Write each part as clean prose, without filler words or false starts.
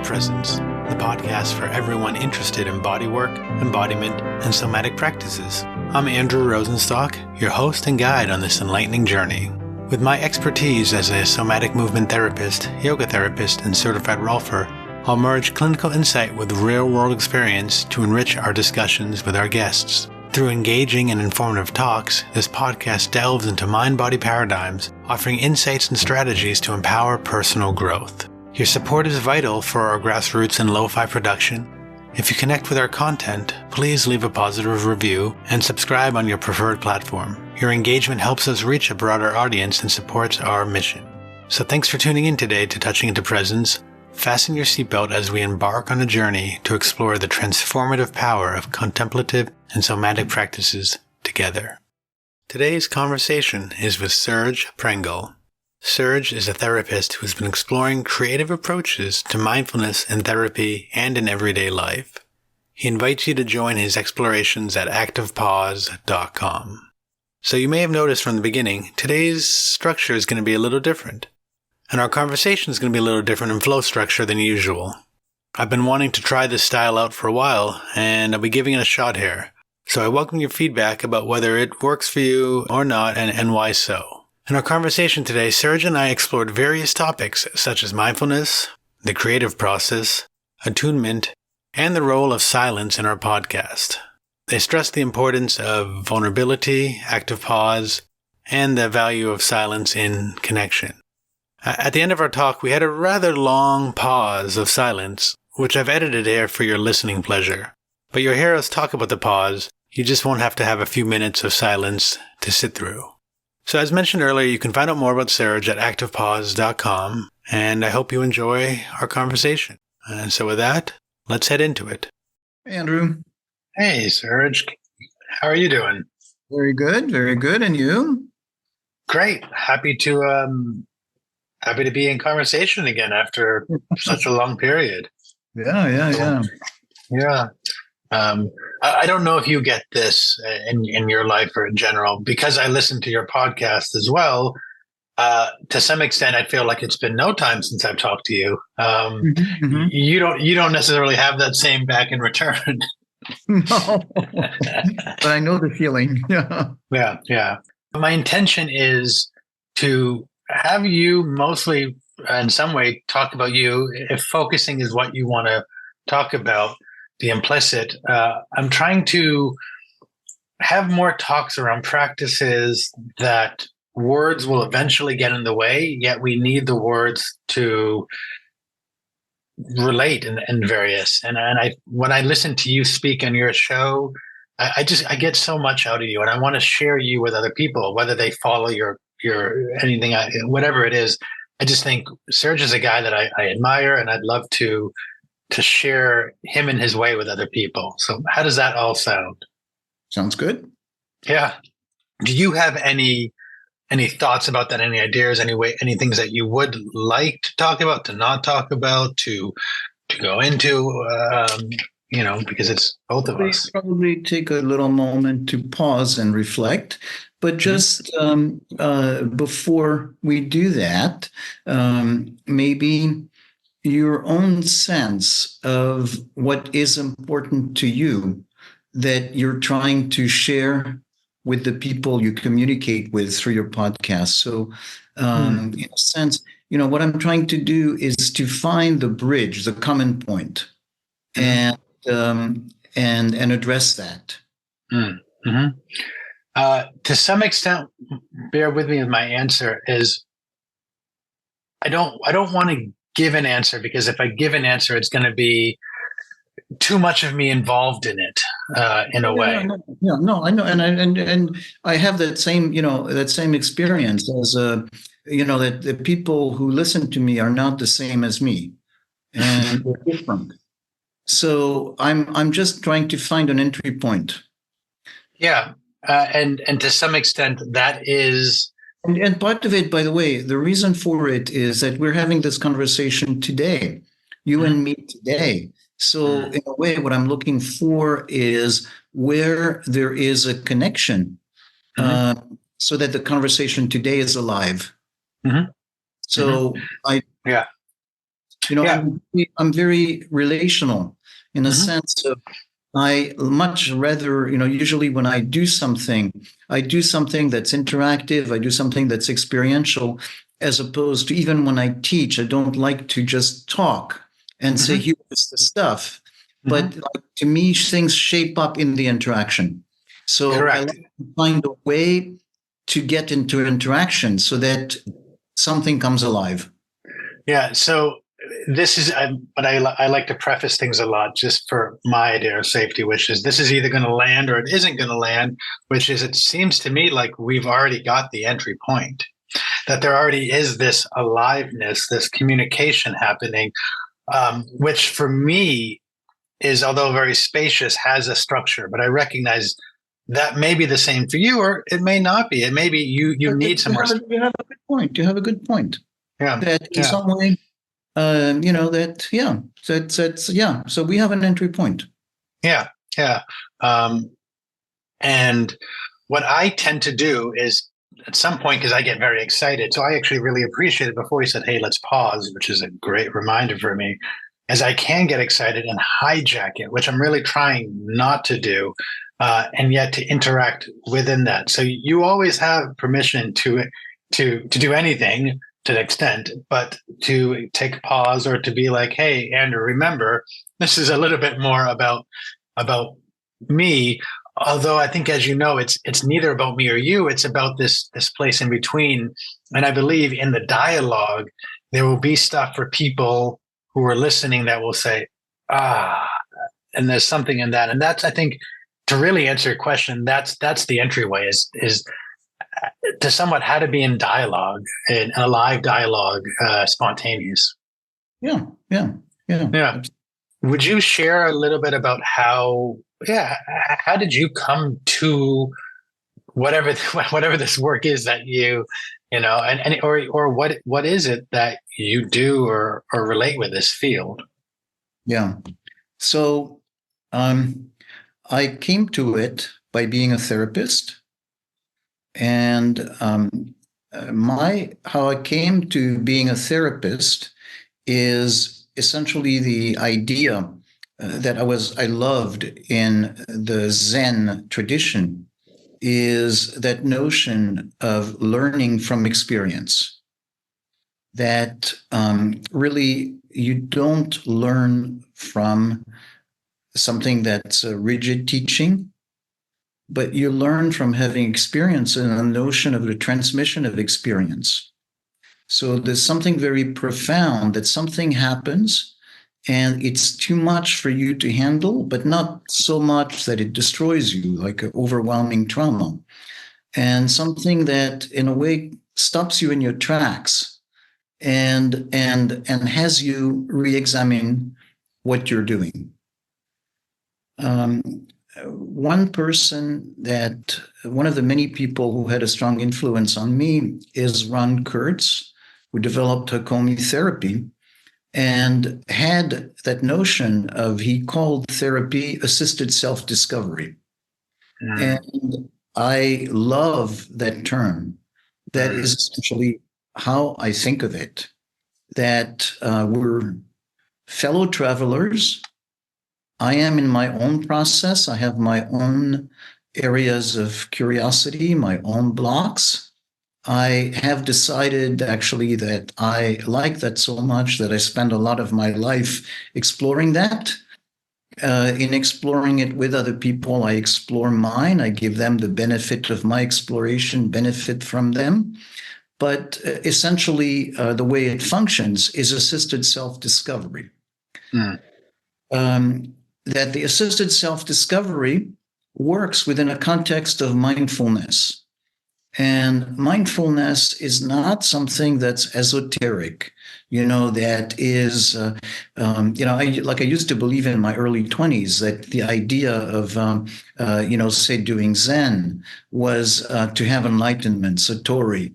Presence, the podcast for everyone interested in bodywork, embodiment, and somatic practices. I'm Andrew Rosenstock, your host and guide on this enlightening journey. With my expertise as a somatic movement therapist, yoga therapist, and certified rolfer, I'll merge clinical insight with real-world experience to enrich our discussions with our guests. Through engaging and informative talks, this podcast delves into mind-body paradigms, offering insights and strategies to empower personal growth. Your support is vital for our grassroots and lo-fi production. If you connect with our content, please leave a positive review and subscribe on your preferred platform. Your engagement helps us reach a broader audience and supports our mission. So thanks for tuning in today to Touching into Presence. Fasten your seatbelt as we embark on a journey to explore the transformative power of contemplative and somatic practices together. Today's conversation is with Serge Prengel. Serge is a therapist who has been exploring creative approaches to mindfulness in therapy and in everyday life. He invites you to join his explorations at activepause.com. So you may have noticed from the beginning, today's structure is going to be a little different. And our conversation is going to be a little different in flow structure than usual. I've been wanting to try this style out for a while, and I'll be giving it a shot here. So I welcome your feedback about whether it works for you or not, and why so. In our conversation today, Serge and I explored various topics such as mindfulness, the creative process, attunement, and the role of silence in our podcast. They stressed the importance of vulnerability, active pause, and the value of silence in connection. At the end of our talk, we had a rather long pause of silence, which I've edited here for your listening pleasure. But you'll hear us talk about the pause. You just won't have to have a few minutes of silence to sit through. So as mentioned earlier, you can find out more about Serge at activepause.com, and I hope you enjoy our conversation. And so with that, let's head into it. Hey, Andrew. Hey, Serge. How are you doing? Very good, very good. And you? Great. Happy to be in conversation again after such a long period. Yeah. I don't know if you get this in your life or in general, because I listen to your podcast as well. To some extent, I feel like it's been no time since I've talked to you. You don't necessarily have that same back in return. No, but I know the feeling. Yeah. My intention is to have you mostly, in some way, talk about you. If focusing is what you want to talk about, the implicit, I'm trying to have more talks around practices that words will eventually get in the way, yet we need the words to relate in various. And when I listen to you speak on your show, I get so much out of you, and I want to share you with other people, whether they follow your anything, whatever it is. I just think Serge is a guy that I admire, and I'd love to share him in his way with other people. So how does that all sound? Sounds good. Yeah. Do you have any thoughts about that? Any ideas? Any things that you would like to talk about, to not talk about, to go into? Because it's both of us. Probably take a little moment to pause and reflect. But just before we do that, maybe your own sense of what is important to you that you're trying to share with the people you communicate with through your podcast. So in a sense, what I'm trying to do is to find the bridge, the common point, and address that. To some extent, bear with me with my answer, is I don't want to give an answer, because if I give an answer, it's going to be too much of me involved in it, in a way. No, I know, and I have that same experience as that the people who listen to me are not the same as me, and they're different. So I'm just trying to find an entry point. Yeah, and to some extent that is. And part of it, by the way, the reason for it is that we're having this conversation today, you and me today. So in a way, what I'm looking for is where there is a connection, so that the conversation today is alive. So Yeah. I'm very relational in a sense of I much rather, usually when I do something that's interactive, I do something that's experiential, as opposed to even when I teach, I don't like to just talk and say, here's the stuff. But like, to me, things shape up in the interaction. So I Correct. like to find a way to get into interaction so that something comes alive. Yeah. So this is, but I like to preface things a lot just for my idea of safety, which is this is either going to land or it isn't going to land, which is it seems to me like we've already got the entry point, that there already is this aliveness, this communication happening, which for me is, although very spacious, has a structure. But I recognize that may be the same for you, or it may not be. It may be you need some more. You have a good point. You have a good point. Yeah. That in some way, yeah. So we have an entry point. Yeah. Yeah. And what I tend to do is at some point, because I get very excited. So I actually really appreciate it before he said, hey, let's pause, which is a great reminder for me, as I can get excited and hijack it, which I'm really trying not to do, and yet to interact within that. So you always have permission to do anything to an extent, but to take a pause or to be like, hey, Andrew, remember, this is a little bit more about me. Although I think, as you know, it's neither about me or you. It's about this place in between. And I believe in the dialogue, there will be stuff for people who are listening that will say, and there's something in that. And that's, I think, to really answer your question, that's the entryway is to somewhat how to be in dialogue, in a live dialogue, spontaneous. Yeah. Would you share a little bit about how did you come to whatever this work is that or what is it that you do or relate with this field? Yeah. So I came to it by being a therapist, and how I came to being a therapist is essentially the idea that I loved in the Zen tradition, is that notion of learning from experience. That really you don't learn from something that's a rigid teaching, but you learn from having experience and a notion of the transmission of experience. So there's something very profound that something happens and it's too much for you to handle, but not so much that it destroys you, like an overwhelming trauma, and something that in a way stops you in your tracks and has you re-examine what you're doing. One of the many people who had a strong influence on me is Ron Kurtz, who developed Hakomi therapy and had that notion of, he called therapy assisted self-discovery. And I love that term. That is essentially how I think of it, that we're fellow travelers. I am in my own process. I have my own areas of curiosity, my own blocks. I have decided actually that I like that so much that I spend a lot of my life exploring that. In exploring it with other people, I explore mine. I give them the benefit of my exploration, benefit from them. But essentially, the way it functions is assisted self-discovery. That the assisted self-discovery works within a context of mindfulness. And mindfulness is not something that's esoteric, that is, I used to believe in my early 20s that the idea of, say doing Zen was to have enlightenment, satori,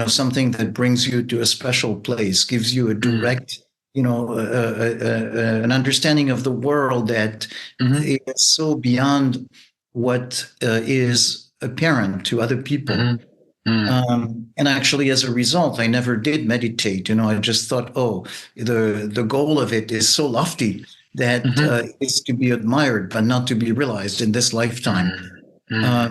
something that brings you to a special place, gives you a direct, an understanding of the world that is so beyond what is apparent to other people. And actually, as a result, I never did meditate. I just thought, oh, the goal of it is so lofty that it's to be admired, but not to be realized in this lifetime. Uh,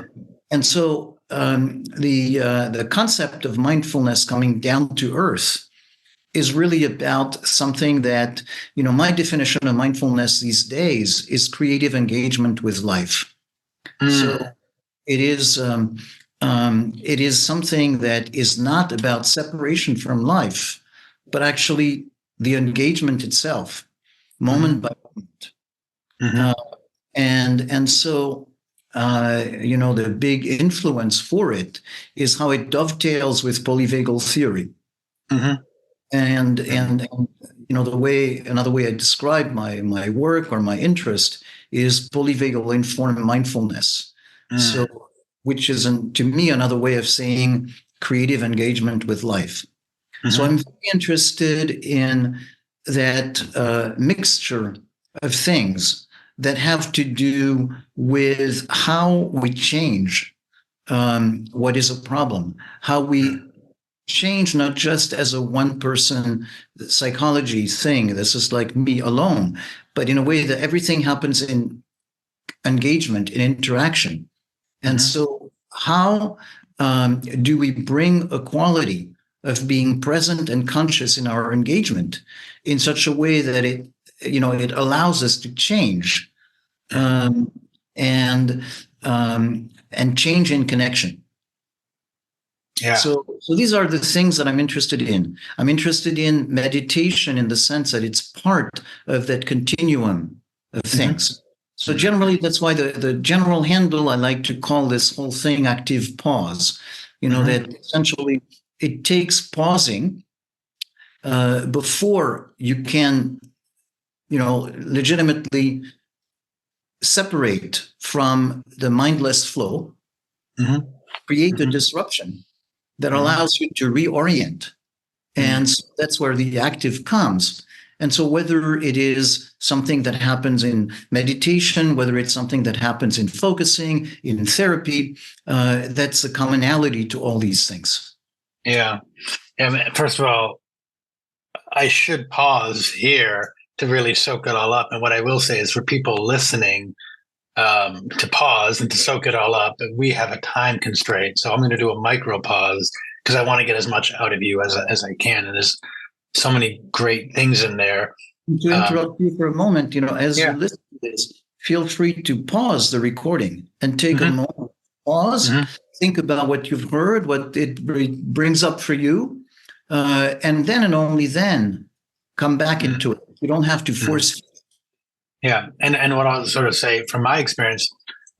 and so the concept of mindfulness coming down to earth is really about something that, my definition of mindfulness these days is creative engagement with life. So it is something that is not about separation from life, but actually the engagement itself, moment by moment. And so the big influence for it is how it dovetails with polyvagal theory. And the way another way I describe my work or my interest is polyvagal informed mindfulness. So, which is to me another way of saying creative engagement with life. So I'm very interested in that mixture of things that have to do with how we change what is a problem, how we change not just as a one-person psychology thing, this is like me alone, but in a way that everything happens in engagement, in interaction. And so how do we bring a quality of being present and conscious in our engagement in such a way that it allows us to change and change in connection. Yeah. So these are the things that I'm interested in. I'm interested in meditation in the sense that it's part of that continuum of things. So generally, that's why the general handle, I like to call this whole thing active pause, that essentially it takes pausing before you can, legitimately separate from the mindless flow, create a disruption that allows you to reorient. And so that's where the active comes. And so whether it is something that happens in meditation, whether it's something that happens in focusing, in therapy, that's the commonality to all these things. Yeah. First of all, I should pause here to really soak it all up. And what I will say is for people listening, to pause and to soak it all up, we have a time constraint. So I'm going to do a micro pause because I want to get as much out of you as I can. And there's so many great things in there. To interrupt you for a moment, as you listen to this, feel free to pause the recording and take a moment, pause, think about what you've heard, what it brings up for you, and then and only then come back into it. You don't have to force it. Yeah. And what I'll sort of say from my experience,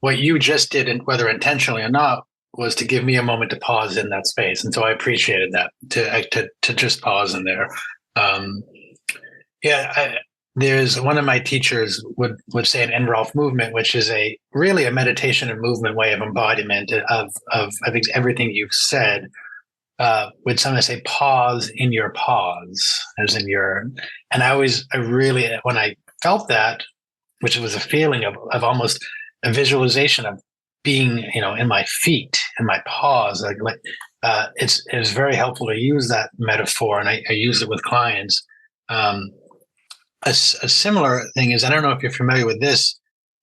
what you just did, and whether intentionally or not, was to give me a moment to pause in that space. And so I appreciated that to just pause in there. There's one of my teachers would say an Enrolf movement, which is really a meditation and movement way of embodiment of I think everything you've said. Would sometimes say pause in your pause, as in your, and I really, when I felt that, which was a feeling of almost a visualization of being, in my feet, in my pause, it's very helpful to use that metaphor. And I use it with clients. A similar thing is, I don't know if you're familiar with this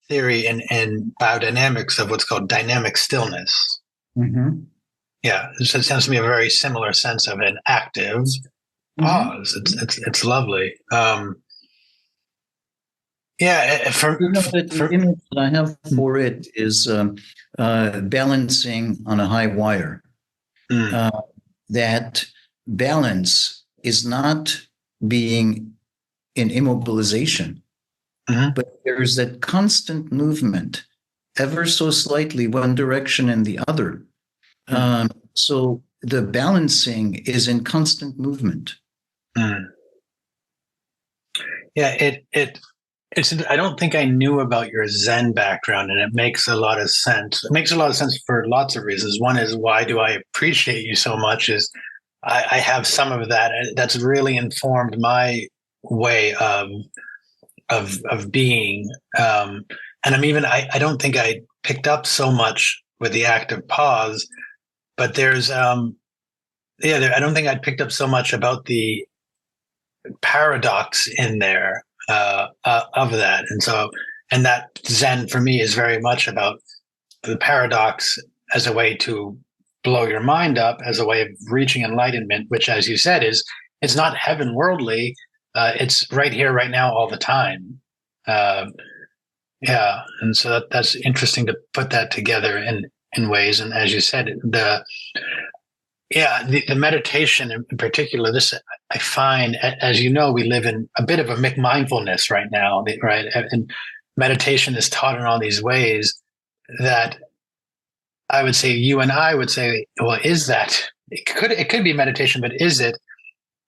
theory in biodynamics of what's called dynamic stillness. Yeah, so it sounds to me a very similar sense of an active pause. It's lovely. The image that I have for it is balancing on a high wire. That balance is not being in immobilization, but there's that constant movement, ever so slightly, one direction and the other. So the balancing is in constant movement. Yeah, it's. I don't think I knew about your Zen background, and it makes a lot of sense. It makes a lot of sense for lots of reasons. One is, why do I appreciate you so much? Is I have some of that that's really informed my way of being. And I don't think I picked up so much with the active pause but there's I don't think I'd picked up so much about the paradox in there of that, and that Zen for me is very much about the paradox as a way to blow your mind up, as a way of reaching enlightenment, which, as you said, it's not heaven worldly. It's right here, right now, all the time. Yeah, and so that's interesting to put that together in ways. And as you said, the meditation in particular, this I find, as you know, we live in a bit of a mindfulness right now, right? And meditation is taught in all these ways that I would say you and I would say, well, is that it could be meditation, but is it?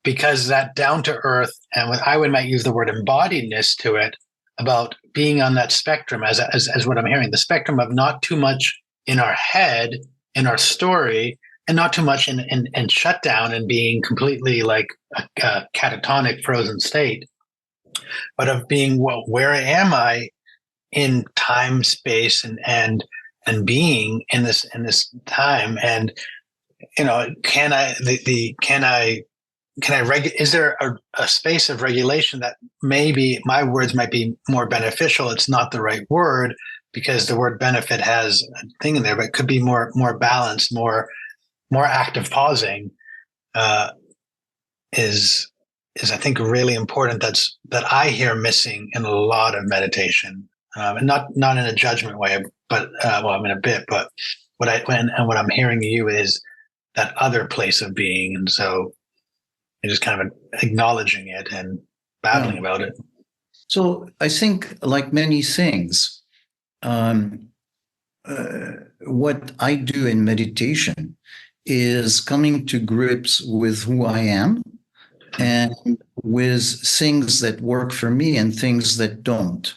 Because that down to earth, and I might use the word embodiedness to it, about being on that spectrum as what I'm hearing, the spectrum of not too much in our head, in our story, and not too much in shutdown and being completely like a catatonic frozen state, but of being, well, where am I in time, space, and being in this time, and can I is there a space of regulation that maybe my words might be more beneficial? It's not the right word because the word benefit has a thing in there, but it could be more balanced, more active pausing is I think really important. That I hear missing in a lot of meditation, and not in a judgment way, but in a bit. But what I'm hearing you is that other place of being, and so you're just kind of acknowledging it and babbling about it. So I think, like many things, what I do in meditation is coming to grips with who I am and with things that work for me and things that don't.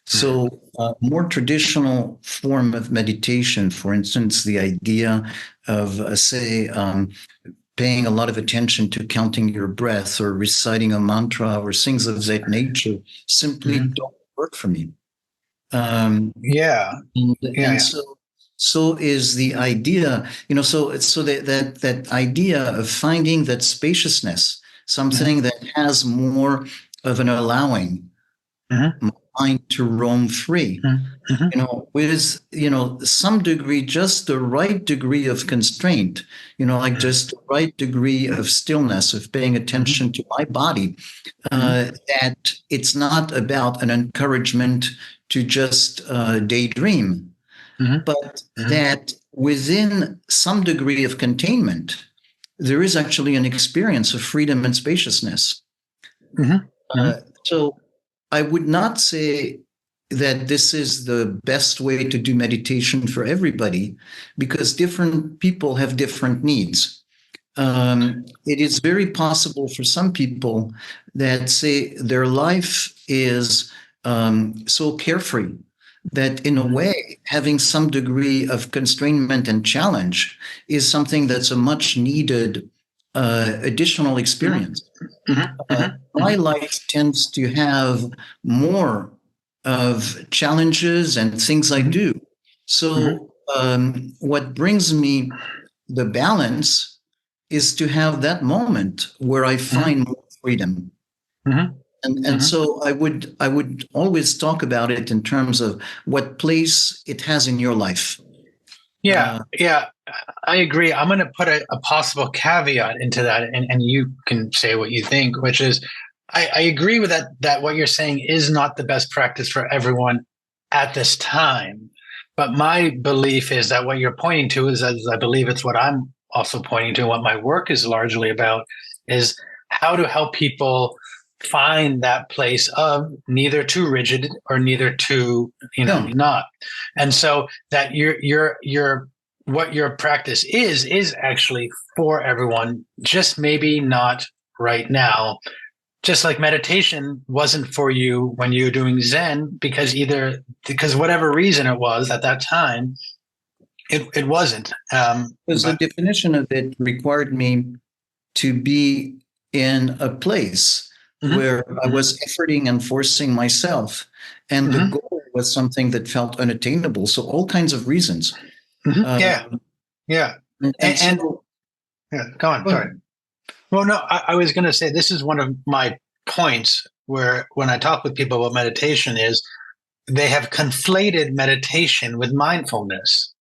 So more traditional form of meditation, for instance, the idea of, paying a lot of attention to counting your breath or reciting a mantra or things of that nature simply don't work for me. And so is the idea, so that idea of finding that spaciousness, something that has more of an allowing mind to roam free, with some degree, just the right degree of constraint, like just the right degree of stillness, of paying attention to my body, that it's not about an encouragement to just daydream, but that within some degree of containment, there is actually an experience of freedom and spaciousness. So I would not say that this is the best way to do meditation for everybody, because different people have different needs. It is very possible for some people that say their life is so carefree that in a way, having some degree of constrainment and challenge is something that's a much needed additional experience. My life tends to have more of challenges and things I do. So what brings me the balance is to have that moment where I find more freedom. And so I would always talk about it in terms of what place it has in your life. Yeah, I agree. I'm going to put a possible caveat into that, and you can say what you think, which is I agree with that what you're saying is not the best practice for everyone at this time. But my belief is that what you're pointing to is, as I believe it's what I'm also pointing to, what my work is largely about, is how to help people find that place of neither too rigid or neither too, not. And so that your what your practice is actually for everyone, just maybe not right now. Just like meditation wasn't for you when you were doing Zen, because whatever reason it was at that time, it wasn't. Because the definition of it required me to be in a place where I was efforting and forcing myself, and the goal was something that felt unattainable. So all kinds of reasons. Yeah. And And so, yeah, go on. go Sorry. ahead. Well, no, I was going to say this is one of my points where when I talk with people about meditation is they have conflated meditation with mindfulness.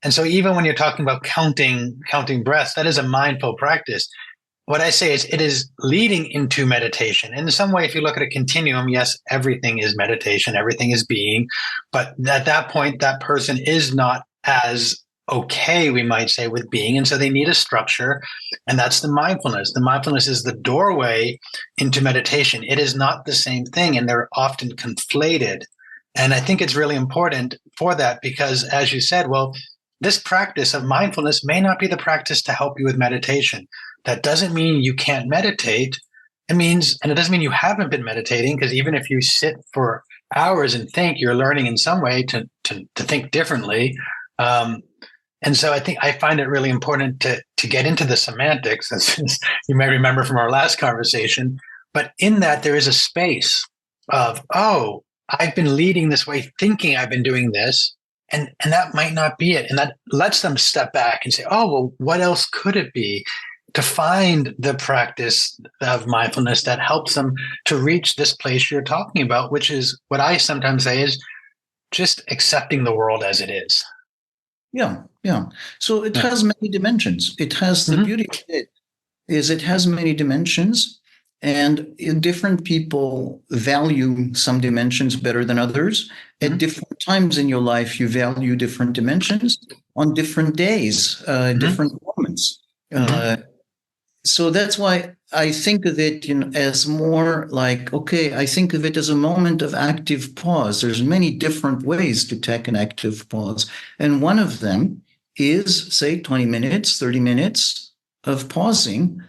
And so even when you're talking about counting breaths, that is a mindful practice. What I say is it is leading into meditation. In some way, if you look at a continuum, yes, everything is meditation, everything is being. But at that point, that person is not as okay, we might say, with being. And so they need a structure. And that's the mindfulness. The mindfulness is the doorway into meditation. It is not the same thing. And they're often conflated. And I think it's really important for that because, as you said, well, this practice of mindfulness may not be the practice to help you with meditation. That doesn't mean you can't meditate. It means, and it doesn't mean you haven't been meditating, because even if you sit for hours and think, you're learning in some way to think differently. And so I think I find it really important to get into the semantics, as you may remember from our last conversation. But in that, there is a space of, oh, I've been leading this way, thinking I've been doing this, and that might not be it. And that lets them step back and say, oh, well, what else could it be? To find the practice of mindfulness that helps them to reach this place you're talking about, which is what I sometimes say is just accepting the world as it is. Yeah, yeah. So it Yeah. has many dimensions. It has the beauty of it is it has many dimensions, and different people value some dimensions better than others. At different times in your life, you value different dimensions on different days, different moments. So that's why I think of it, as more like, okay, I think of it as a moment of active pause. There's many different ways to take an active pause. And one of them is, say, 20 minutes, 30 minutes of pausing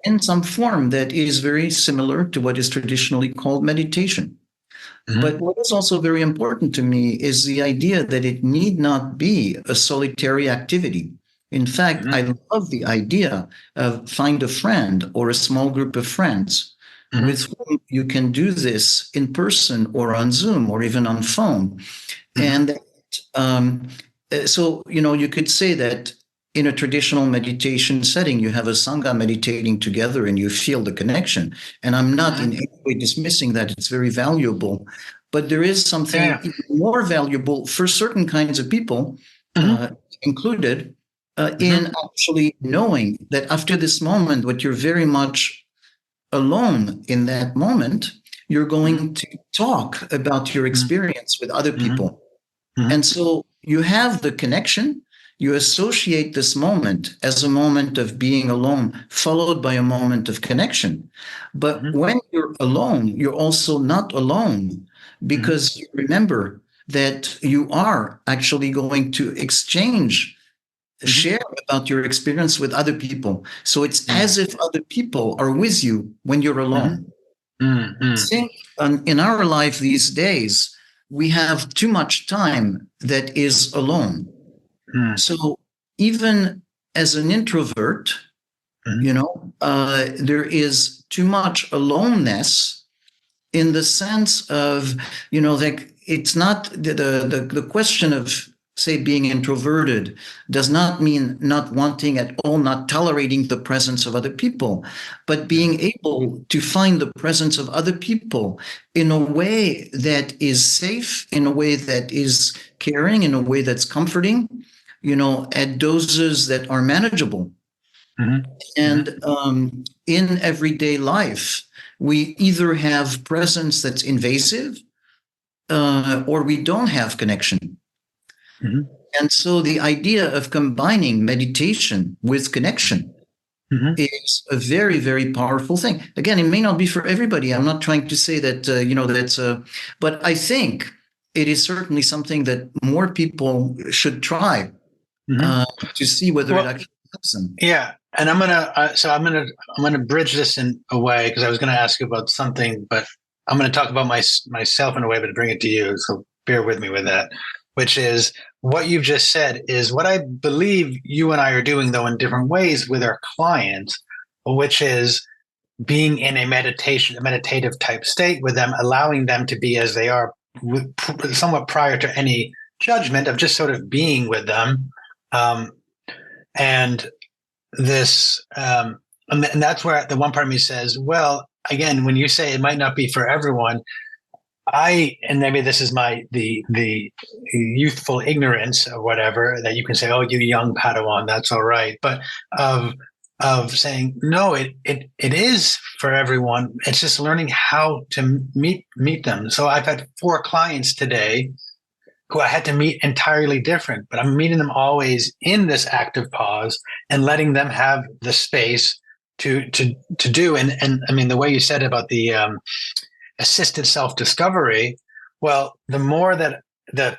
in some form that is very similar to what is traditionally called meditation. But what is also very important to me is the idea that it need not be a solitary activity. In fact, I love the idea of find a friend or a small group of friends with whom you can do this in person or on Zoom or even on phone. And so, you could say that in a traditional meditation setting, you have a Sangha meditating together and you feel the connection. And I'm not in any way dismissing that. It's very valuable. But there is something even more valuable for certain kinds of people, included, in actually knowing that after this moment, what you're very much alone in that moment, you're going to talk about your experience with other people. And so you have the connection. You associate this moment as a moment of being alone, followed by a moment of connection. But when you're alone, you're also not alone, because you remember that you are actually going to exchange, share about your experience with other people. So it's as if other people are with you when you're alone. I think in our life these days, we have too much time that is alone. So even as an introvert, there is too much aloneness in the sense of, like it's not the question of, say, being introverted does not mean not wanting at all, not tolerating the presence of other people, but being able to find the presence of other people in a way that is safe, in a way that is caring, in a way that's comforting, at doses that are manageable. And in everyday life, we either have presence that's invasive or we don't have connection. And so the idea of combining meditation with connection is a very, very powerful thing. Again, it may not be for everybody. I'm not trying to say that, but I think it is certainly something that more people should try to see whether it actually helps them. Yeah. And I'm gonna bridge this in a way, because I was gonna ask you about something, but I'm gonna talk about myself in a way, but to bring it to you. So bear with me with that, which is what you've just said is what I believe you and I are doing, though in different ways with our clients, which is being in a meditative type state with them, allowing them to be as they are, somewhat prior to any judgment of just sort of being with them. And this, and that's where the one part of me says, well, again, when you say it might not be for everyone, and maybe this is the youthful ignorance or whatever, that you can say, oh, you young Padawan, that's all right. But of saying, no, it is for everyone. It's just learning how to meet them. So I've had 4 clients today who I had to meet entirely different, but I'm meeting them always in this active pause and letting them have the space to do. And I mean, the way you said about the assisted self-discovery, well, the more that the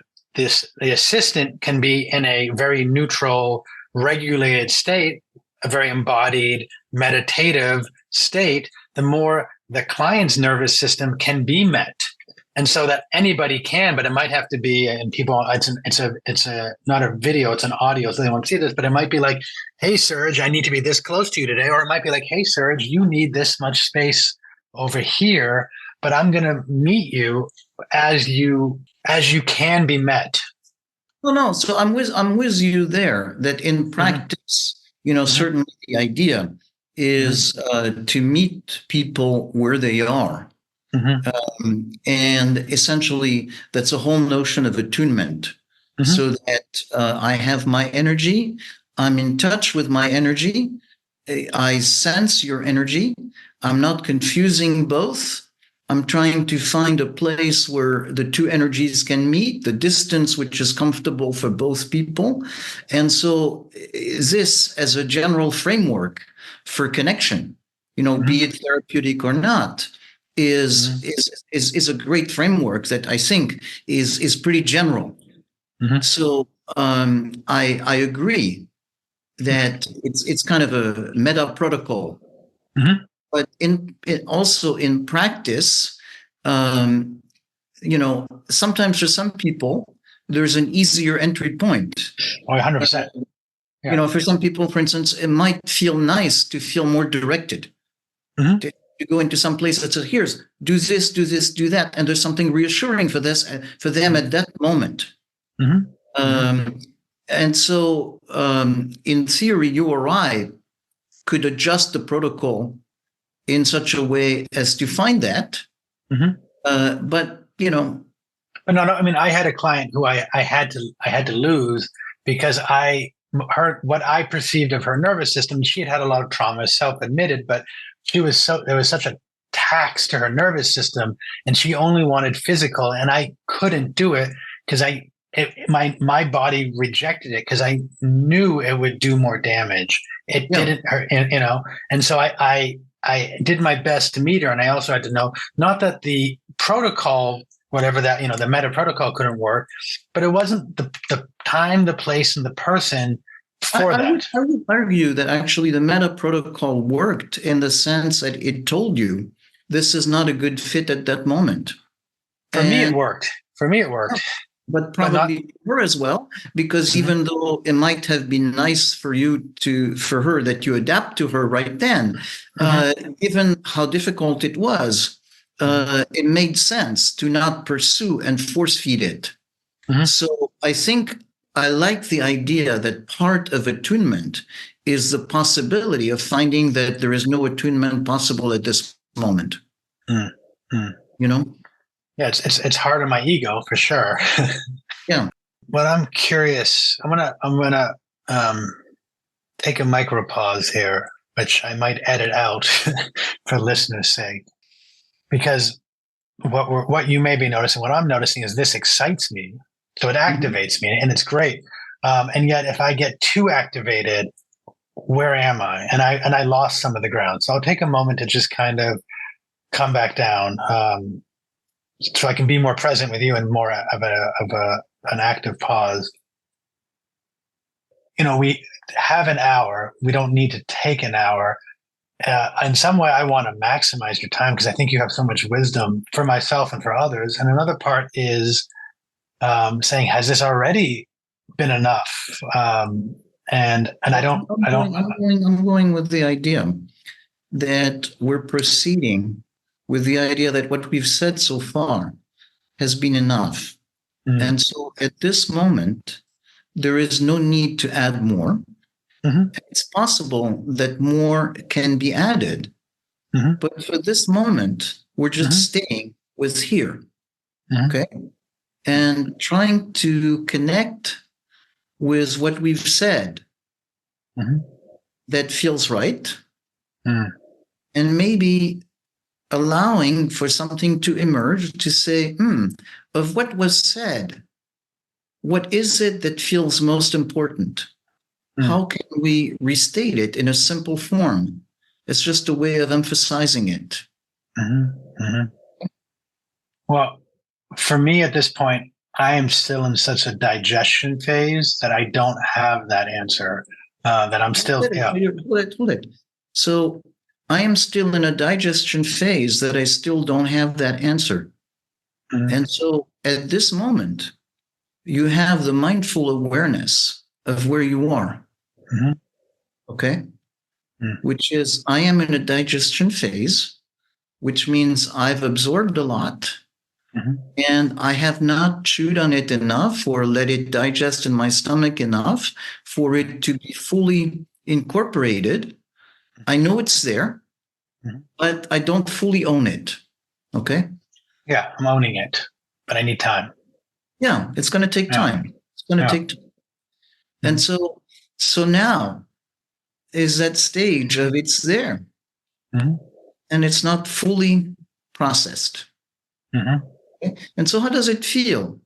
assistant can be in a very neutral, regulated state, a very embodied, meditative state, the more the client's nervous system can be met. And so that anybody can, but it might have to be, and people, it's a not a video, it's an audio, so they won't see this, but it might be like, hey, Serge, I need to be this close to you today. Or it might be like, hey, Serge, you need this much space over here, but I'm going to meet you as you can be met. Well, no, so I'm with you there, that in practice, certainly the idea is to meet people where they are. And essentially, that's a whole notion of attunement, so that I have my energy, I'm in touch with my energy, I sense your energy, I'm not confusing both. I'm trying to find a place where the two energies can meet, the distance which is comfortable for both people. And so this as a general framework for connection, be it therapeutic or not, is a great framework that I think is pretty general. So I agree that it's kind of a meta protocol. But also in practice, sometimes for some people, there's an easier entry point. Oh, 100%. Yeah. For some people, for instance, it might feel nice to feel more directed. To go into some place that says, here's, do this, do that. And there's something reassuring for them at that moment. And so in theory, you or I could adjust the protocol in such a way as to find that. But no, I mean, I had a client who I had to lose because what I perceived of her nervous system. She had a lot of trauma, self-admitted, but there was such a tax to her nervous system, and she only wanted physical, and I couldn't do it because my body rejected it because I knew it would do more damage. It didn't hurt, and so I did my best to meet her, and I also had to know, not that the protocol, whatever that, the meta protocol couldn't work, but it wasn't the time, the place, and the person for that. I would argue that actually the meta protocol worked in the sense that it told you this is not a good fit at that moment. For me, it worked. But probably for her as well, because even though it might have been nice for her that you adapt to her right then, given how difficult it was, it made sense to not pursue and force feed it. So I think I like the idea that part of attunement is the possibility of finding that there is no attunement possible at this moment. Yeah, it's hard on my ego for sure. Yeah. But I'm curious. I'm gonna take a micro pause here, which I might edit out for listeners' sake, because what you may be noticing, what I'm noticing is this excites me, so it activates me, and it's great. And yet, if I get too activated, where am I? And I lost some of the ground. So I'll take a moment to just kind of come back down. So I can be more present with you and more of an active pause. We have an hour. We don't need to take an hour. In some way, I want to maximize your time because I think you have so much wisdom for myself and for others. And another part is saying, has this already been enough? And I don't. I'm going with the idea that we're proceeding with the idea that what we've said so far has been enough. And so at this moment, there is no need to add more. Mm-hmm. It's possible that more can be added. Mm-hmm. But for this moment, we're just Mm-hmm. staying with here. Mm-hmm. Okay. And trying to connect with what we've said Mm-hmm. that feels right. Mm-hmm. And maybe allowing for something to emerge to say, of what was said, what is it that feels most important? How can we restate it in a simple form? It's just a way of emphasizing it. Mm-hmm. Mm-hmm. Well, for me at this point, I am still in such a digestion phase that I don't have that answer. That I'm still, yeah. Hold it. So I am still in a digestion phase that I still don't have that answer. Mm-hmm. And so at this moment, you have the mindful awareness of where you are. Mm-hmm. Okay. Mm-hmm. Which is, I am in a digestion phase, which means I've absorbed a lot Mm-hmm. and I have not chewed on it enough or let it digest in my stomach enough for it to be fully incorporated. I know it's there, Mm-hmm. but I don't fully own it. Okay. Yeah, I'm owning it, but I need time. Yeah, it's going to take Yeah. time. It's going to Yeah. take time. And so now is that stage of it's there Mm-hmm. and it's not fully processed. Mm-hmm. Okay? And so how does it feel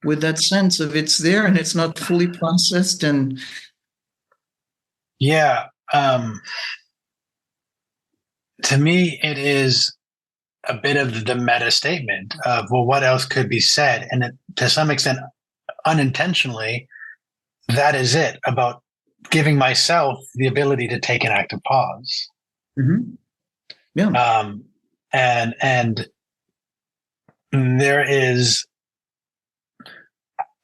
with that sense of it's there and it's not fully processed? And Yeah. To me, it is a bit of the meta statement of, well, what else could be said? And to some extent, unintentionally, that is it about giving myself the ability to take an active pause. mm-hmm. Yeah. And there is,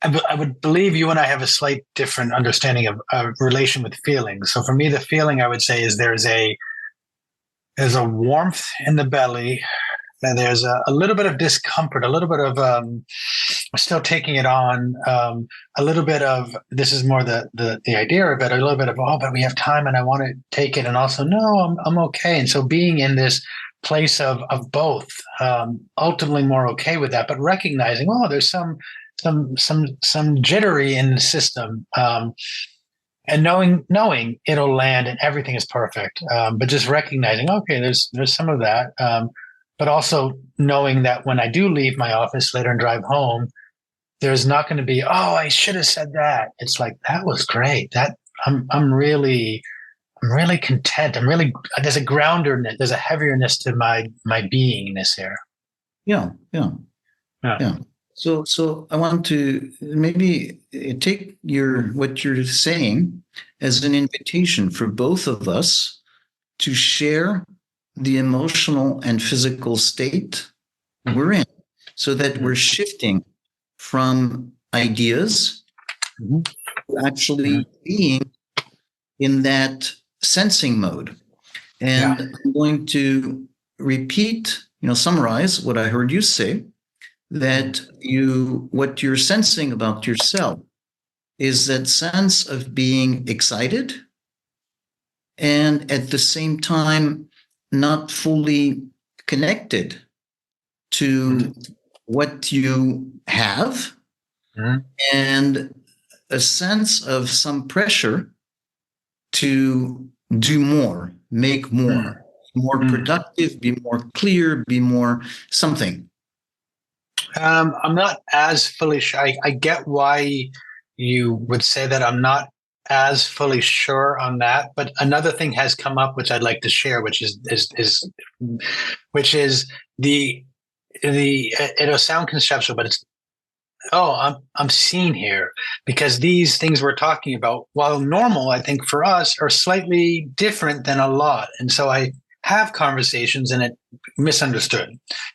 I would believe you and I have a slight different understanding of relation with feelings. So for me, the feeling I would say is there's a warmth in the belly. And there's a little bit of discomfort, a little bit of still taking it on, a little bit of this is more the idea of it, a little bit of but we have time and I want to take it, and also no, I'm okay. And so being in this place of both, ultimately more okay with that, but recognizing there's some jittery in the system. And knowing it'll land and everything is perfect, but just recognizing, okay, there's some of that, but also knowing that when I do leave my office later and drive home, there's not going to be, I should have said that. It's like, that was great. That I'm really content. There's a grounderness, there's a heavierness to my beingness here. Yeah. So I want to maybe take what you're saying as an invitation for both of us to share the emotional and physical state we're in, so that we're shifting from ideas to actually being in that sensing mode. And I'm going to repeat, summarize what I heard you say, that what you're sensing about yourself is that sense of being excited and at the same time not fully connected to what you have, and a sense of some pressure to do more, make more, productive, be more clear, be more something. I'm not as fully sure. I get why you would say that. I'm not as fully sure on that, but another thing has come up which I'd like to share, which is the it'll sound conceptual, but it's I'm seen here, because these things we're talking about, while normal, I think for us, are slightly different than a lot, and so I have conversations and it misunderstood,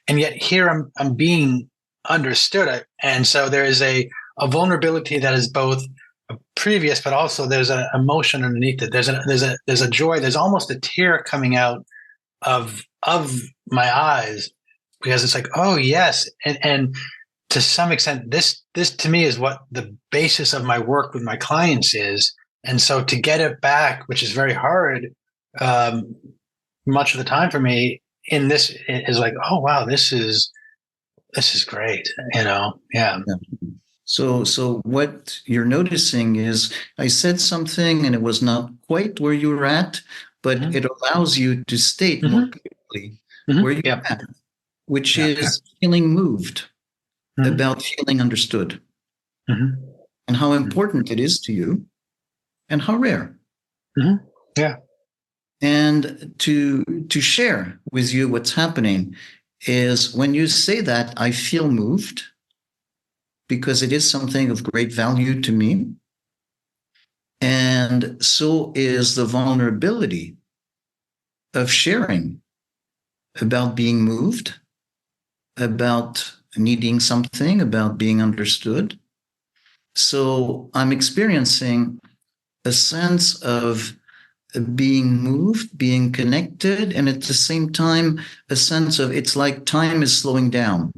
and yet here I'm being understood, and so there is a vulnerability that is both previous, but also there's an emotion underneath it. There's a joy. There's almost a tear coming out of my eyes, because it's like, oh yes, and to some extent, this to me is what the basis of my work with my clients is And so to get it back, which is very hard, um, much of the time for me in this is like, oh wow, this is great, Yeah. Yeah. So what you're noticing is I said something and it was not quite where you were at, but Mm-hmm. it allows you to state more Mm-hmm. clearly Mm-hmm. where you're Yeah. at, which Yeah. Yeah. is feeling moved, Mm-hmm. about feeling understood, Mm-hmm. and how important it is to you and how rare. Mm-hmm. Yeah. And to share with you what's happening is when you say that, I feel moved because it is something of great value to me. And so is the vulnerability of sharing about being moved, about needing something, about being understood. So I'm experiencing a sense of being moved, being connected, and at the same time, a sense of it's like time is slowing down.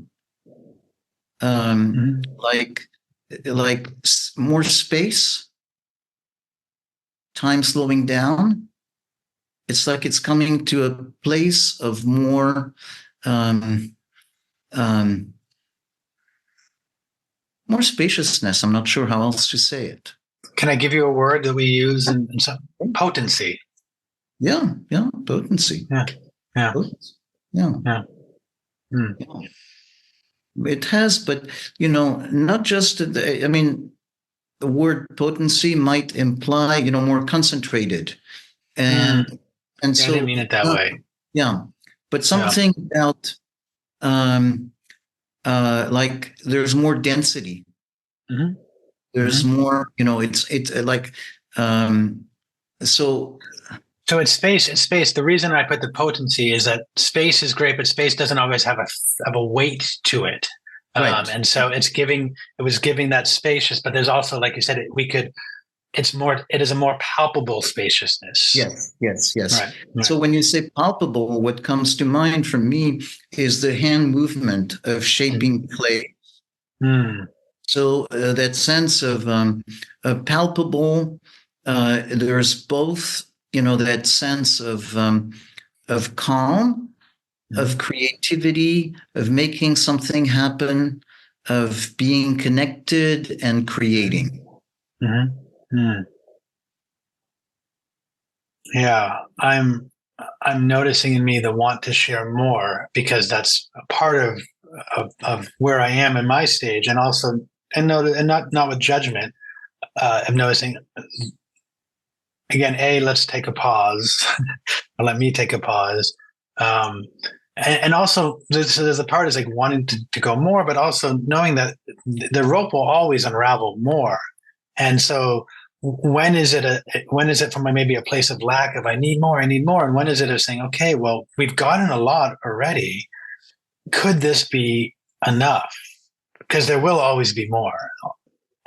Um, Mm-hmm. like more space, time slowing down. It's like it's coming to a place of um, um, more spaciousness. I'm not sure how else to say it. Can I give you a word that we use in some potency? Yeah, yeah, potency. Yeah. Yeah. Potency. Yeah, Yeah. Mm. yeah. It has, but not just. I mean, the word potency might imply, more concentrated, Mm. and and Yeah, I didn't so mean it that way. yeah, but Yeah. something about um, like there's more density. Mm-hmm. There's Mm-hmm. more, it's like um, so So it's space. It's space. The reason I put the potency is that space is great, but space doesn't always have a weight to it. right. And so it was giving that spacious, but there's also, like you said, it is a more palpable spaciousness. Yes, yes, yes. Right. Right. So when you say palpable, what comes to mind for me is the hand movement of shaping clay. Mm. So that sense of palpable, there's both, that sense of calm, of Mm. creativity, of making something happen, of being connected and creating. Mm. Mm. Yeah, I'm noticing in me the want to share more because that's a part of where I am in my stage, and also and not with judgment. I'm noticing again. Let's take a pause, or let me take a pause. Um, and also there's a part is like wanting to go more, but also knowing that the rope will always unravel more, and so when is it from maybe a place of lack of I need more, and when is it of saying, okay, well, we've gotten a lot already. Could this be enough? Because there will always be more,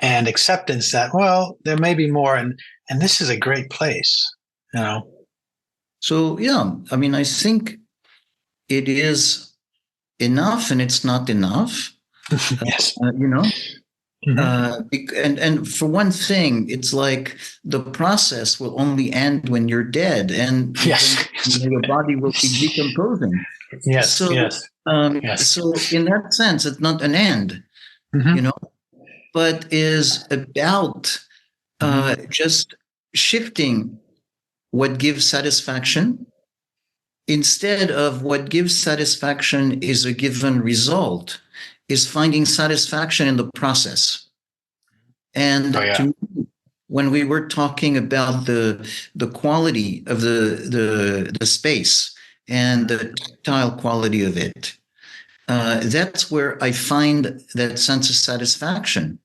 and acceptance that, well, there may be more, and this is a great place, you know. So yeah, I mean, I think it is enough and it's not enough. Yes. Uh, you know, Mm-hmm. and for one thing, it's like the process will only end when you're dead, and Yes. then your body will be decomposing. Yes. So, Yes. Yes. so in that sense, it's not an end, you Mm-hmm. know, but is about Mm-hmm. just shifting what gives satisfaction instead of what gives satisfaction is a given result, is finding satisfaction in the process. Oh And yeah. to me, when we were talking about the quality of the space and the tactile quality of it, that's where I find that sense of satisfaction,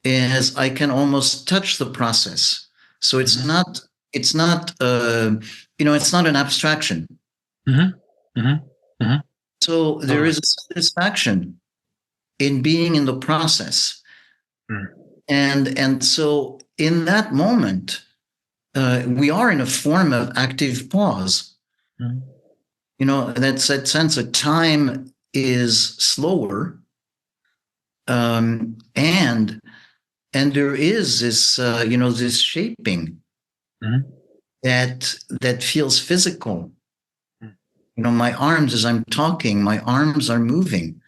as I can almost touch the process. So Mm-hmm. it's not it's not an abstraction. Mm-hmm. Mm-hmm. Mm-hmm. So there Totally. is a satisfaction in being in the process, Mm-hmm. and so in that moment, we are in a form of active pause. That's that sense of time is slower, and And there is this, this shaping Mm-hmm. that feels physical. My arms, as I'm talking, my arms are moving.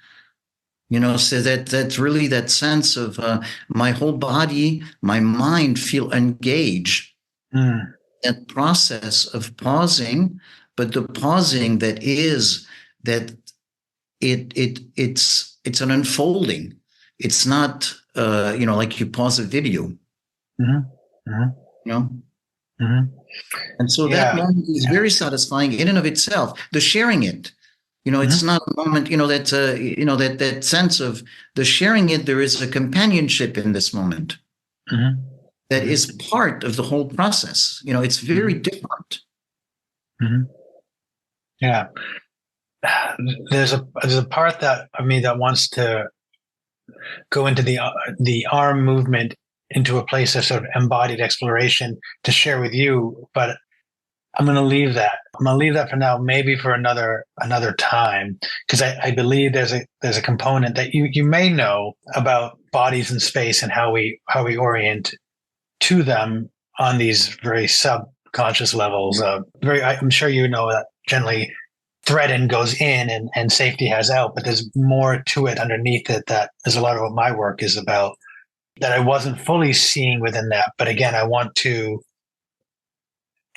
So that's really that sense of my whole body, my mind feel engaged. Mm. That process of pausing, but the pausing that it's an unfolding. It's not like you pause a video, Mm-hmm. Mm-hmm. you know. Mm-hmm. And so that Yeah. moment is Yeah. very satisfying in and of itself. The sharing it, it's Mm-hmm. not a moment, that sense of the sharing it. There is a companionship in this moment Mm-hmm. that is Mm-hmm. part of the whole process. It's very Mm-hmm. different. Mm-hmm. Yeah. There's a part that of me that wants to go into the arm movement into a place of sort of embodied exploration to share with you, but I'm going to leave that. I'm going to leave that for now, maybe for another time, because I believe there's a component that you may know about bodies and space and how we orient to them on these very subconscious levels. I'm sure you know that generally threatened goes in and safety has out, but there's more to it underneath it that is a lot of what my work is about that I wasn't fully seeing within that. But again, I want to,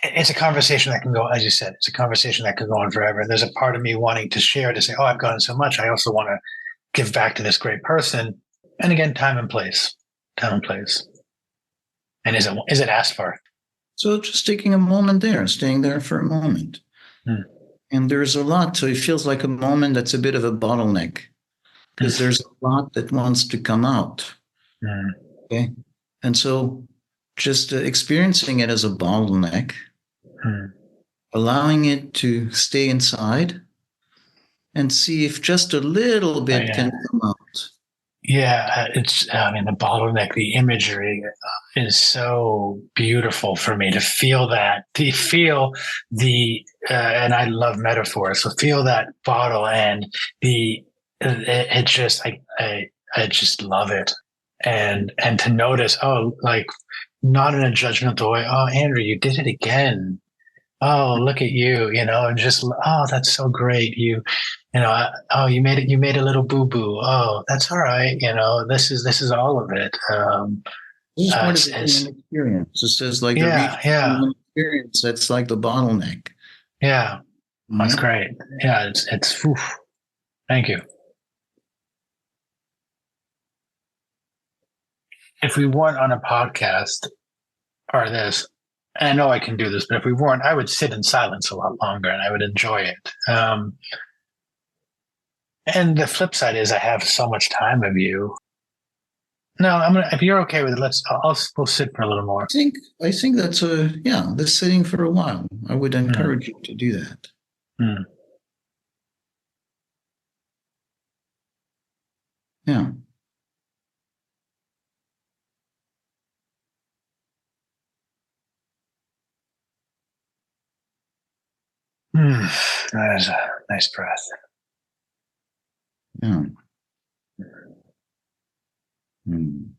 it's a conversation that can go, as you said, it's a conversation that can go on forever. And there's a part of me wanting to share to say, oh, I've gotten so much. I also want to give back to this great person. And again, time and place. And is it asked for? So just taking a moment there, staying there for a moment. Hmm. And there's a lot. So it feels like a moment that's a bit of a bottleneck because there's a lot that wants to come out. Hmm. Okay. And so just experiencing it as a bottleneck, Hmm. allowing it to stay inside and see if just a little bit Yeah. can come out. Yeah, I mean, the bottleneck, the imagery is so beautiful for me to feel that, and I love metaphors. So feel that bottle and it just, I just love it. And to notice, oh, like not in a judgmental way. Oh, Andrew, you did it again. Oh, look at you, and just, oh, that's so great. Oh, you made a little boo boo. Oh, that's all right. This is all of it. This is part of the It's human experience. This is like the yeah, reach yeah, human experience. That's like the bottleneck. yeah. That's Right? great. Yeah, it's thank you. If we weren't on a podcast or this, and I know I can do this, but if we weren't, I would sit in silence a lot longer and I would enjoy it. And the flip side is I have so much time of you. No, if you're okay with it, we'll sit for a little more. I think that's that's sitting for a while. I would Hmm. encourage you to do that. Hmm. Yeah. Hmm. That is a nice breath. Yeah. Hmm.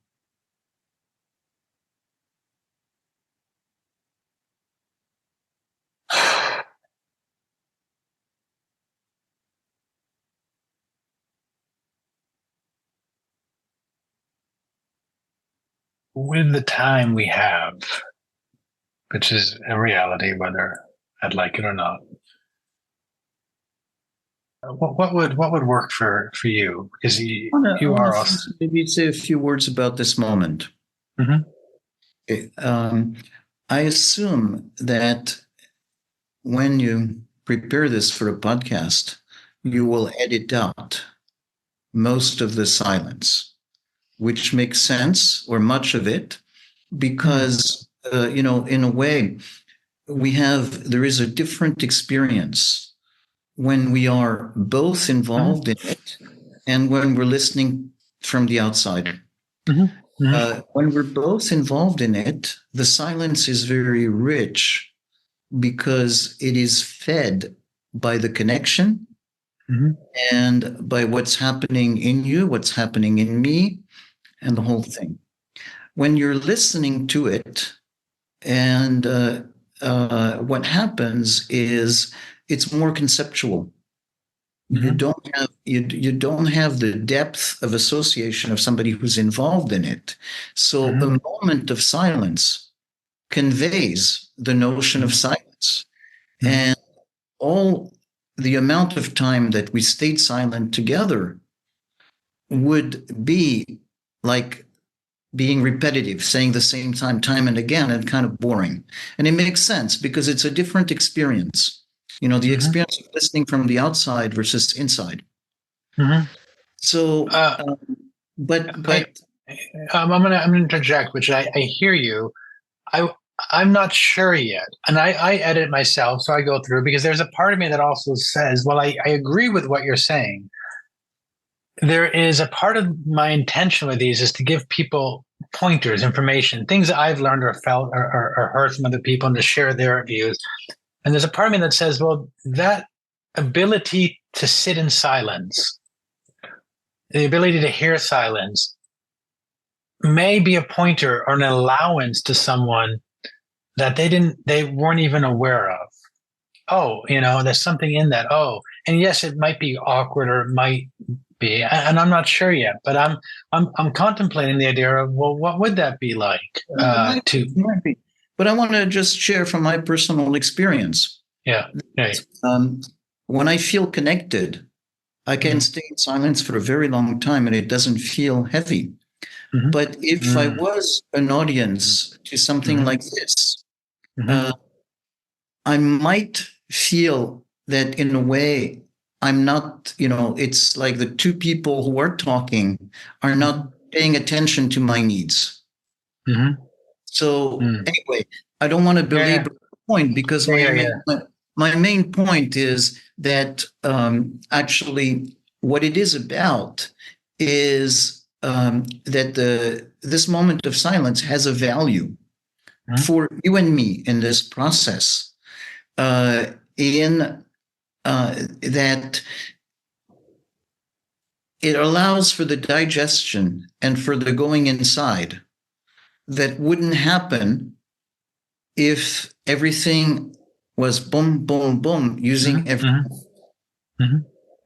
With the time we have, which is a reality, whether I'd like it or not, what would work for you? Because I you want are to also. first maybe say a few words about this moment. Mhm. Okay. I assume that when you prepare this for a podcast, you will edit out most of the silence, which makes sense, or much of it, Hmm. because, in a way, there is a different experience when we are both Mhm. involved in it and when we're listening from the outside. Mhm. Mhm. When we're both involved in it, the silence is very rich because it is fed by the connection Mhm. and by what's happening in you, what's happening in me, and the whole thing. when you're listening to it, and what happens is it's more conceptual. You Mm-hmm. don't have the depth of association of somebody who's involved in it. So Mm-hmm. a moment of silence conveys the notion of silence. Mm-hmm. And all the amount of time that we stayed silent together would be like being repetitive, saying the same time and again, and kind of boring. And it makes sense because it's a different experience. The Mm-hmm. experience of listening from the outside versus inside. Mm-hmm. So, Uh, but I, I'm gonna interject, which I hear you. I I'm not sure yet, and I edit myself, so I go through because there's a part of me that also says, well, I agree with what you're saying. There is a part of my intention with these is to give people pointers, information, things that I've learned or felt or heard from other people, and to share their views. And there's a part of me that says, well, that ability to sit in silence, the ability to hear silence, may be a pointer or an allowance to someone that they weren't even aware of. Oh, there's something in that. Oh, and yes, it might be awkward or it might be, and I'm not sure yet, but I'm contemplating the idea of, well, what would that be like? it might be, To it might be. But I want to just share from my personal experience. Yeah, right. Um, when I feel connected, I can stay in silence for a very long time and it doesn't feel heavy. Mm-hmm. But if I Mm-hmm. was an audience to something Mm-hmm. like this, Mm-hmm. I might feel that in a way I'm not, it's like the two people who are talking are not paying attention to my needs. Mm-hmm. So Mm. anyway, I don't want to Yeah, belabor the point because yeah, yeah, yeah. my main point is that actually what it is about is that this moment of silence has a value Mm-hmm. for you and me in this process. In that it allows for the digestion and for the going inside that wouldn't happen if everything was boom, boom, boom, using every, Mm-hmm.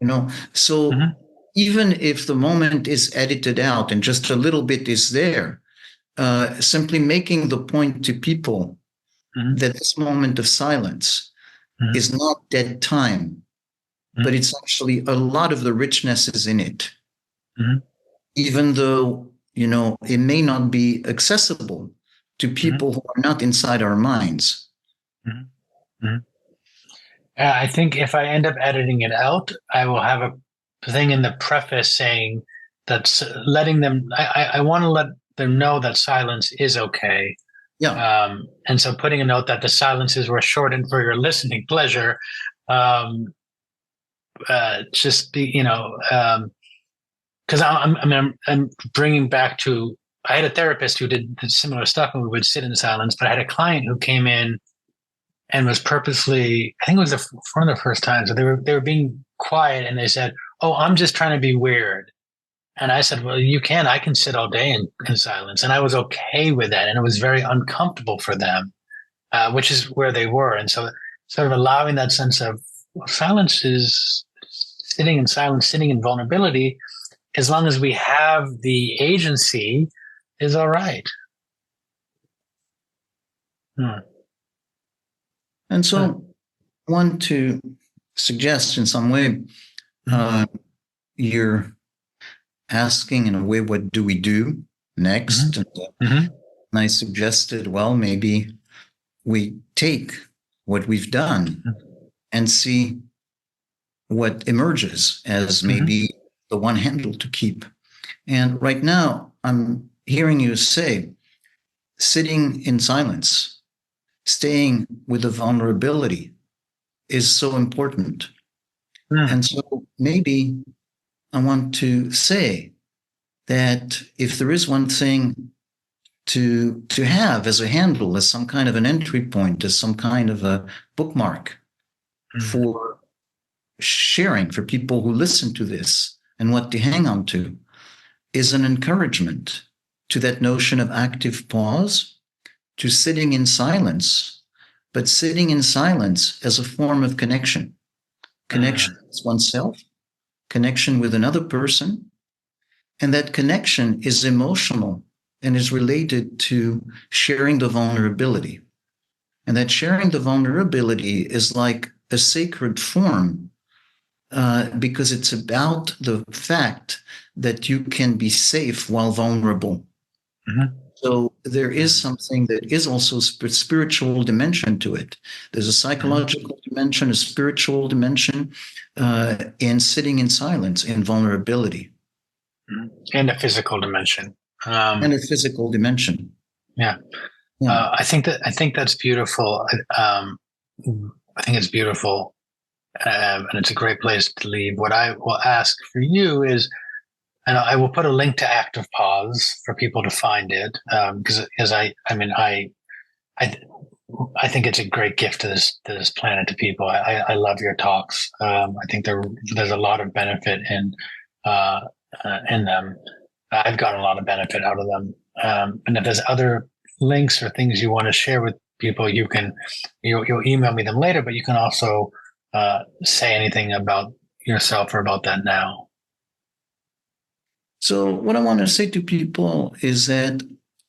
Mm-hmm. So Mm-hmm. even if the moment is edited out and just a little bit is there, simply making the point to people Mm-hmm. that this moment of silence Mm-hmm. is not dead time, but it's actually a lot of the richness is in it, Mm-hmm. even though, it may not be accessible to Mm-hmm. people who are not inside our minds. Mm-hmm. I think if I end up editing it out, I will have a thing in the preface saying that's letting them. I want to let them know that silence is okay. Yeah. And so putting a note that the silences were shortened for your listening pleasure. Um, just be, because I'm bringing back to. I had a therapist who did similar stuff, and we would sit in silence. But I had a client who came in and was purposely, I think it was one of the first times, so they were being quiet, and they said, "Oh, I'm just trying to be weird." And I said, "Well, I can sit all day in silence," and I was okay with that, and it was very uncomfortable for them, which is where they were, and so sort of allowing that sense of, well, silence is sitting in silence, sitting in vulnerability, as long as we have the agency, is all right. Hmm. And so I want to suggest in some way, uh, you're asking in a way, what do we do next? Mm-hmm. And I suggested, well, maybe we take what we've done and see what emerges as Mm-hmm. maybe the one handle to keep. And right now, I'm hearing you say, sitting in silence, staying with the vulnerability is so important. Mm-hmm. And so maybe I want to say that if there is one thing to have as a handle, as some kind of an entry point, as some kind of a bookmark for sharing for people who listen to this and what to hang on to, is an encouragement to that notion of active pause, to sitting in silence, but sitting in silence as a form of connection. Connection with oneself, connection with another person, and that connection is emotional and is related to sharing the vulnerability. And that sharing the vulnerability is like a sacred form because it's about the fact that you can be safe while vulnerable. Mm-hmm. So there is something that is also a spiritual dimension to it. There's a psychological dimension, a spiritual dimension in sitting in silence, in vulnerability. And a physical dimension. And a physical dimension. Yeah. I think that's beautiful. I think it's beautiful, and it's a great place to leave. What I will ask for you is, and I will put a link to Active Pause for people to find it, because I think it's a great gift to this planet, to people. I love your talks. I think there's a lot of benefit in them. I've gotten a lot of benefit out of them. And if there's other links or things you want to share with people, you'll email me them later, but you can also say anything about yourself or about that now. So what I want to say to people is that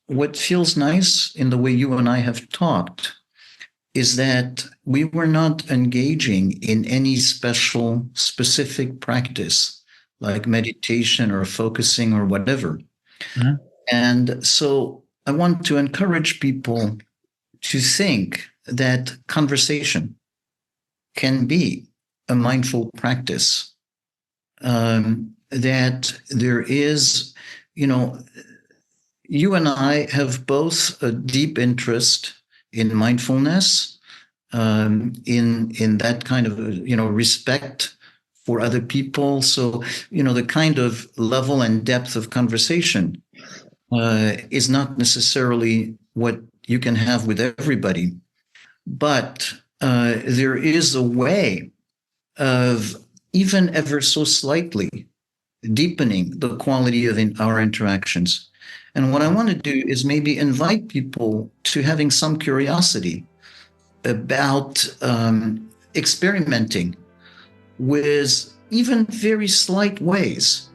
what feels nice in the way you and I have talked is that we were not engaging in any specific practice like meditation or focusing or whatever. Mm-hmm. And so I want to encourage people to think that conversation can be a mindful practice, that there is, you and I have both a deep interest in mindfulness, in that kind of, respect for other people. So, the kind of level and depth of conversation is not necessarily what you can have with everybody. But there is a way of even ever so slightly deepening the quality of our interactions. And what I want to do is maybe invite people to having some curiosity about experimenting with even very slight ways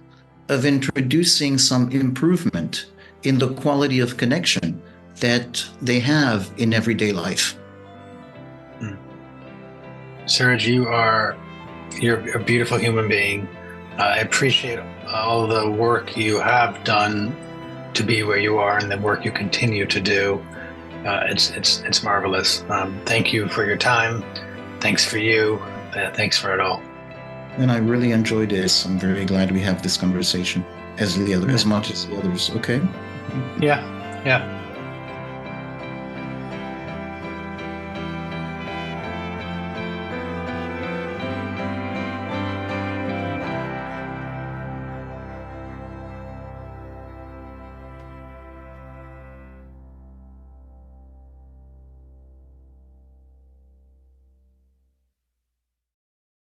of introducing some improvement in the quality of connection that they have in everyday life. Serge, you're a beautiful human being. I appreciate all the work you have done to be where you are and the work you continue to do. It's marvelous. Thank you for your time. Thanks for you. Thanks for it all. And I really enjoyed this. I'm very glad we have this conversation as much as the others. Okay. Yeah.